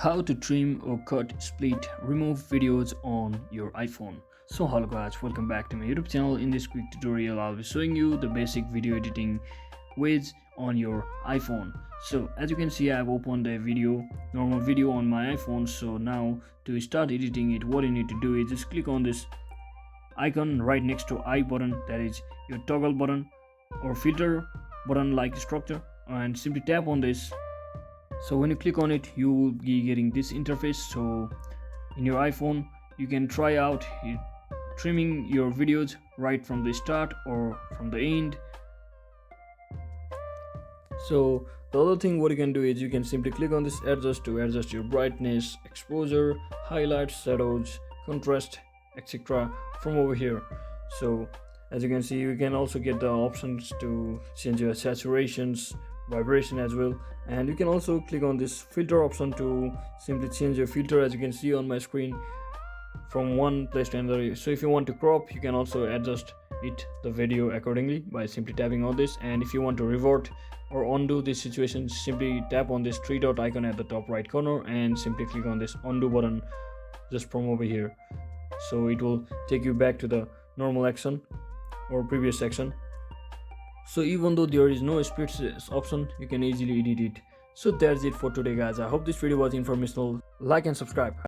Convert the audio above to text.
How to trim or cut, split, remove videos on your iPhone. So hello guys, welcome back to my YouTube channel. In this quick tutorial I'll be showing you the basic video editing ways on your iPhone. So as you can see, I've opened a normal video on my iPhone. So now to start editing it, what you need to do is just click on this icon right next to I button, that is your toggle button or filter button like structure, and simply tap on this. So when you click on it, you will be getting this interface. So in your iPhone you can try out trimming your videos right from the start or from the end. So the other thing what you can do is you can simply click on this adjust to adjust your brightness, exposure, highlights, shadows, contrast, etc. from over here. So as you can see, you can also get the options to change your saturations, vibration as well, and you can also click on this filter option to simply change your filter, as you can see on my screen, from one place to another. So if you want to crop, you can also adjust the video accordingly by simply tapping on this. And if you want to revert or undo this situation, simply tap on this three dot icon at the top right corner and simply click on this undo button just from over here. So it will take you back to the normal action or previous section. So even though there is no split option, you can easily edit it. So that's it for today guys. I hope this video was informational. Like and subscribe.